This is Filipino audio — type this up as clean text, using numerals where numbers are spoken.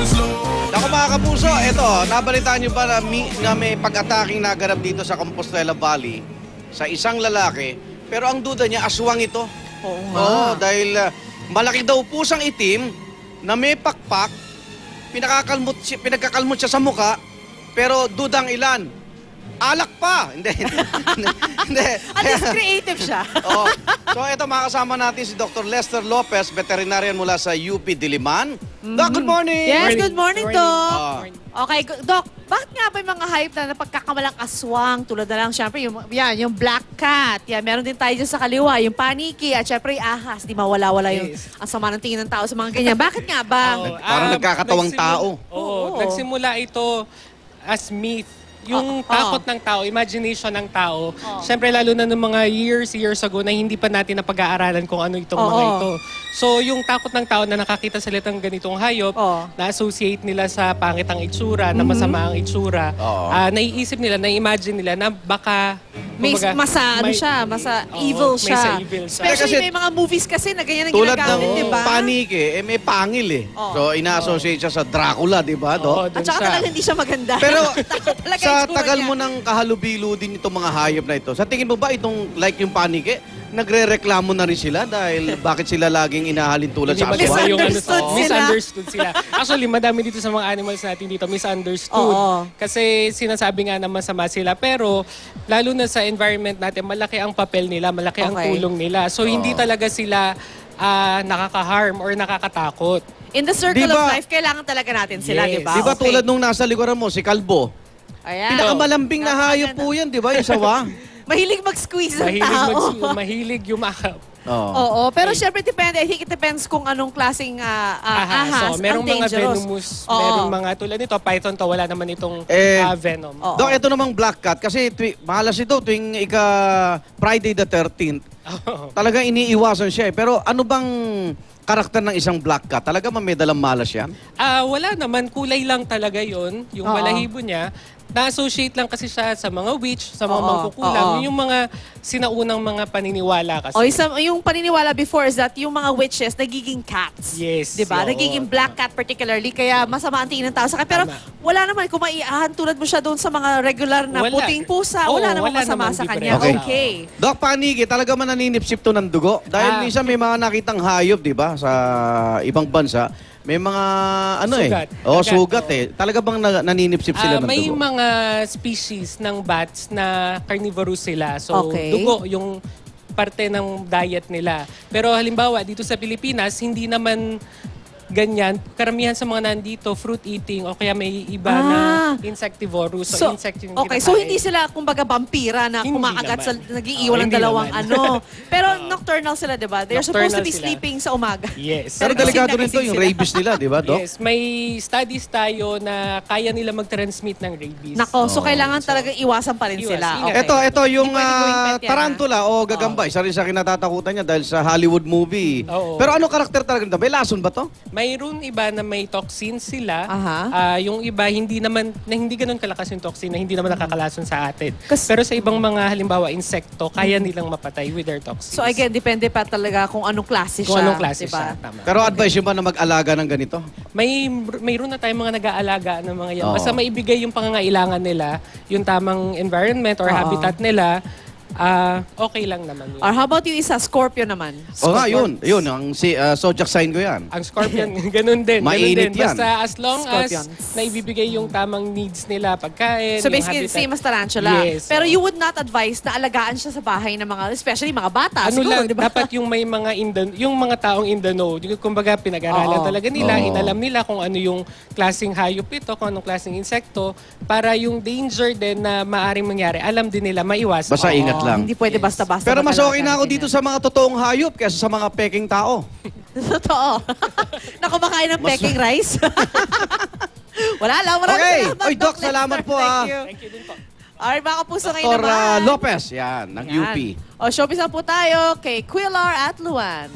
Naku mga kapuso, eto, nabalitaan nyo ba na may pag-ataking naganap dito sa Compostela Valley sa isang lalaki, pero ang duda niya, aswang ito. Oo nga. Oo, dahil malaki daw pusang itim na may pakpak, pinagkakalmot siya sa muka, pero dudang ilan. Alak pa! Hindi. At least creative siya. Oo. So ito, makasama natin si Dr. Lester Lopez, veterinarian mula sa UP Diliman. Doc, good morning! Yes, good morning, Doc. Okay, Doc, bakit nga ba yung mga hype na napagkakamalang aswang tulad na lang, syempre, yung black cat, yan, meron din tayo dyan sa kaliwa, yung paniki, at syempre, ahas, di mawala-wala yung ang sama ng tingin ng tao sa mga ganyan. Bakit nga ba? Parang nagkakatawang tao. Oo, nagsimula ito as myth. Yung takot ng tao, imagination ng tao. Siyempre, lalo na ng mga years ago na hindi pa natin napag-aaralan kung ano itong mga ito. So, yung takot ng tao na nakakita sila ng ganitong hayop, na-associate nila sa pangit ang itsura, na masama ang itsura, naiisip nila, na-imagine nila na baka evil siya. Especially may mga movies kasi na ganyan ang ginagamit, di ba? Tulad ng paniki, may pangil eh. So, ina-associate siya sa Dracula, di ba? At saka talaga hindi siya maganda. Pero sa tagal mo ng kahalubilo din itong mga hayop na ito, sa tingin mo ba itong like yung paniki, nagre-reklamo na rin sila dahil bakit sila laging inahalin tulad sa aswang? Misunderstood sila. Actually, madami dito sa mga animals natin dito, misunderstood. Kasi sinasabi nga na masama sila. Pero, lalo na sa environment natin, malaki ang papel nila, malaki ang tulong nila. So, hindi talaga sila nakaka-harm or nakakatakot. In the circle of life, kailangan talaga natin sila, di ba? Di ba tulad nung nasa likuran mo, si Kalbo? Ayan. Pinakamalambing na hayop po yan, di ba? Yung sawa. Mahilig mag-squeeze ng tao. Mahilig yumakap. Oo, pero syempre depende. I think it depends kung anong klaseng ahas. So, merong mga dangerous. venomous, merong mga tulad nito, python to, wala naman itong venom. Dok, ito namang black cat. Kasi mahalas ito tuwing Friday the 13th. Talagang iniiwasan siya eh. Pero ano bang karakter ng isang black cat? Talaga may dalang malas yan? Wala naman. Kulay lang talaga yon yung balahibo niya. Na-associate lang kasi siya sa mga witch, sa mga mangkukulam. Yung mga sinaunang mga paniniwala kasi. Yung paniniwala before is that yung mga witches nagiging cats. Yes. Diba? Nagiging black cat particularly, kaya masama ang tingin ng tao sa kanya. Pero wala naman, kung maiahan tulad mo siya doon sa mga regular na puting pusa, wala naman masama sa kanya. Okay. Dok, panigi, talaga man naninipsip to ng dugo? Dahil minsan may mga nakitang hayop, di ba, sa ibang bansa. May mga sugat eh. Talaga bang naninipsip sila ng dugo? May mga species ng bats na carnivorous sila. So, dugo yung parte ng diet nila. Pero halimbawa, dito sa Pilipinas, hindi naman ganyan. Karamihan sa mga nandito, fruit eating o kaya may iba na insectivorous. So, insect yung okay, so hindi sila kumbaga vampira na kumakagat sa nag-iiwan ng dalawang Pero nocturnal sila, di ba? They're supposed to be sleeping sa umaga. Yes. Pero delikado rin ito yung rabies nila, di ba, Doc? Yes, may studies tayo na kaya nila mag-transmit ng rabies. Nako, so kailangan talaga iwasan pa rin sila. Ito yung tarantula o gagamba. Isa rin sa kinatatakutan niya dahil sa Hollywood movie. Pero ano karakter talaga nito? May lason ba to? Mayroon iba na may toxins sila. Yung iba hindi ganun kalakas yung toxin na hindi naman nakakalason sa atin. Pero sa ibang mga halimbawa insekto, kaya nilang mapatay with their toxins. So again, depende pa talaga kung anong klase siya. Kung anong klase siya, tama. Pero advice yung ba na mag-alaga ng ganito? Mayroon na tayong mga nag-aalaga ng mga yan. Basta maibigay yung pangangailangan nila, yung tamang environment or habitat nila, okay lang naman yun. Or how about yung isa, Scorpio naman? Yun. Ang zodiac sign ko yan. Ang Scorpion, ganun din. Mainit yan. Basta as long as naibibigay yung tamang needs nila, pagkain, so basically, same as tarantula. Yes. Pero you would not advise na alagaan siya sa bahay ng mga, especially mga bata. Diba? Dapat yung may mga yung mga taong in the know, kumbaga pinag-aralan talaga nila, inalam nila kung ano yung klaseng hayop ito, kung anong klaseng insekto, para yung danger din na maaring mangyari, alam din nila, maiwasan. Basta ingat lang. Hindi pwede basta-basta. Pero mas okay na ako dito sa mga totoong hayop kaysa sa mga peking tao. Totoo. Na kumakain ng peking rice. Wala lang. Maraming salamat. Oy, Doc, salamat po. Thank you din po. Alright, mga kapuso ngayon Dr. naman. Lopez, yan, ng UP. Showbiz na po tayo kay Quillar at Luar.